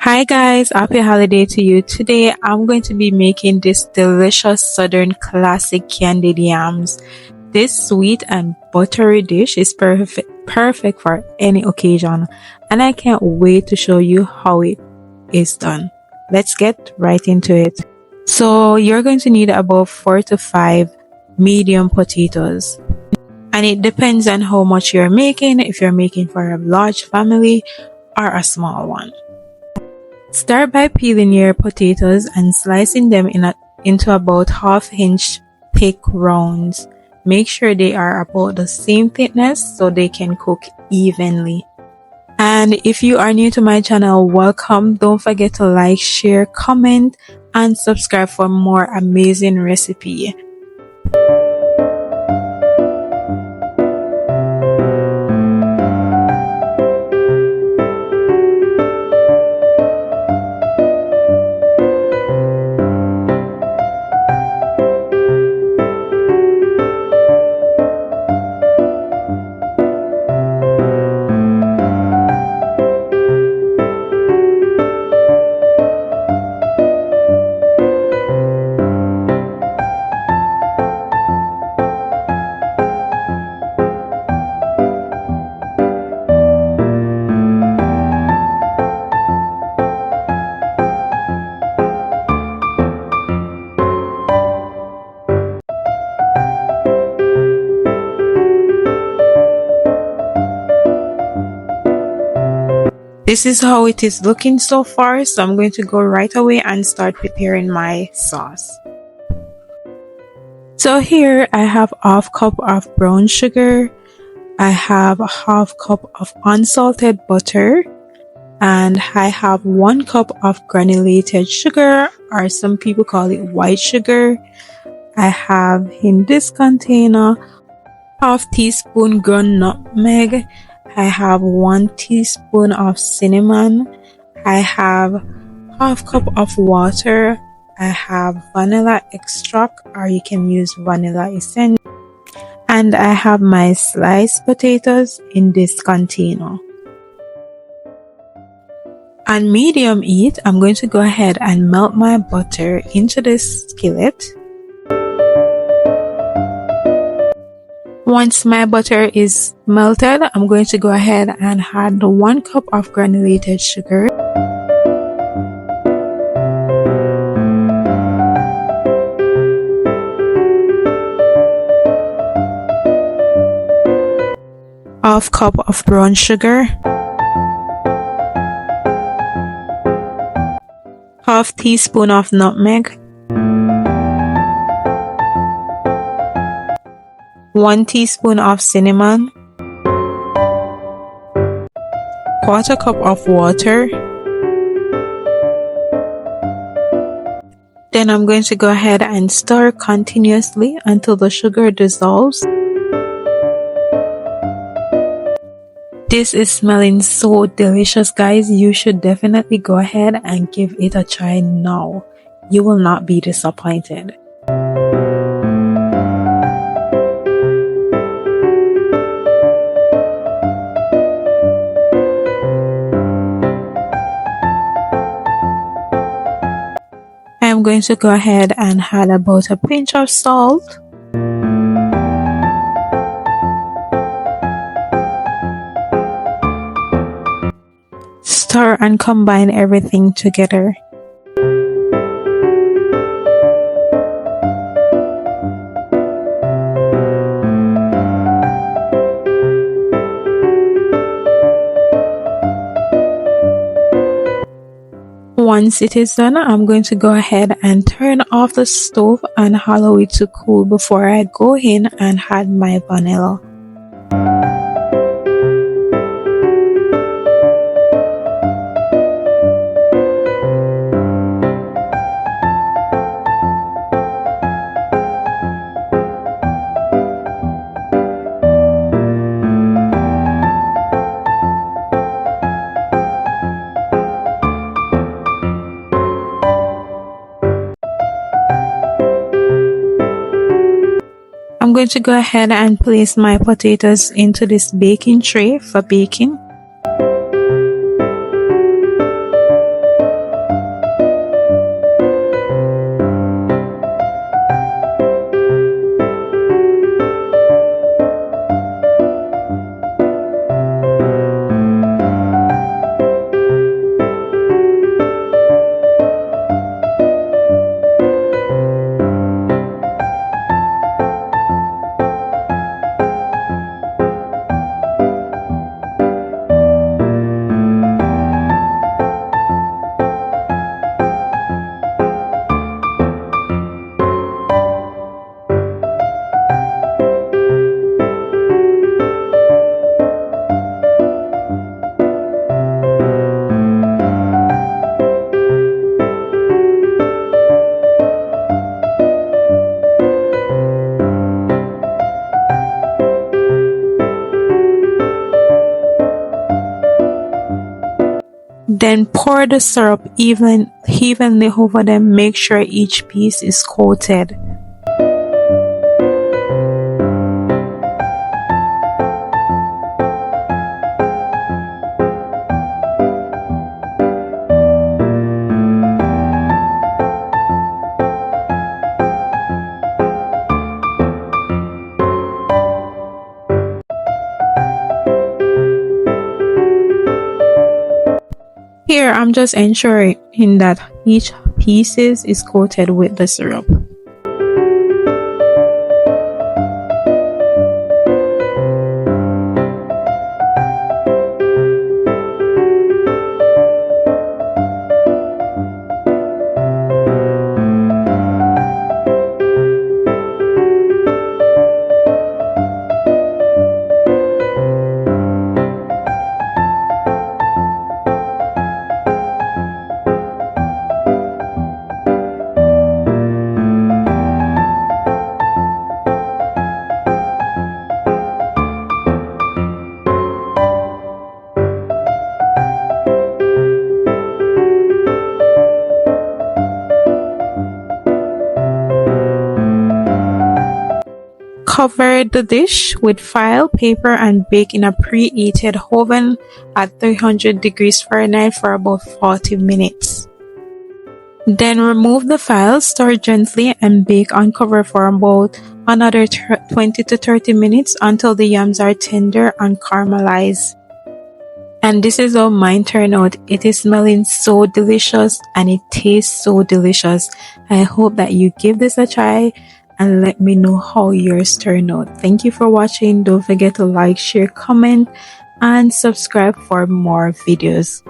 Hi guys, happy holiday to you. Today I'm going to be making this delicious southern classic candied yams. This sweet and buttery dish is perfect for any occasion, and I can't wait to show you how it is done. Let's get right into it. So you're going to need about 4 to 5 medium potatoes, and it depends on how much you're making, if you're making for a large family or a small one. Start by peeling your potatoes and slicing them into about half-inch thick rounds. Make sure they are about the same thickness so they can cook evenly. And if you are new to my channel, welcome. Don't forget to like, share, comment, and subscribe for more amazing recipe. This is how it is looking so far, so I'm going to go right away and start preparing my sauce. So here I have half cup of brown sugar, I have a half cup of unsalted butter, and I have 1 cup of granulated sugar, or some people call it white sugar. I have in this container half teaspoon ground nutmeg. I have 1 teaspoon of cinnamon. I have half cup of water. I have vanilla extract, or you can use vanilla essence. And I have my sliced potatoes in this container. On medium heat, I'm going to go ahead and melt my butter into this skillet. Once my butter is melted, I'm going to go ahead and add 1 cup of granulated sugar. Half cup of brown sugar. Half teaspoon of nutmeg. 1 teaspoon of cinnamon, 1/4 cup of water. Then I'm going to go ahead and stir continuously until the sugar dissolves. This is smelling so delicious, guys. You should definitely go ahead and give it a try now. You will not be disappointed. I'm going to go ahead and add about a pinch of salt. Stir and combine everything together. Once it is done, I'm going to go ahead and turn off the stove and allow it to cool before I go in and add my vanilla. I'm going to go ahead and place my potatoes into this baking tray for baking. Pour the syrup evenly over them. Make sure each piece is coated. Here, I'm just ensuring that each piece is coated with the syrup. Cover the dish with foil paper and bake in a preheated oven at 300 degrees Fahrenheit for about 40 minutes. Then remove the foil, stir gently, and bake uncovered for about another 20 to 30 minutes until the yams are tender and caramelized. And this is how mine turned out. It is smelling so delicious and it tastes so delicious. I hope that you give this a try and let me know how yours turn out. Thank you for watching. Don't forget to like, share, comment, and subscribe for more videos.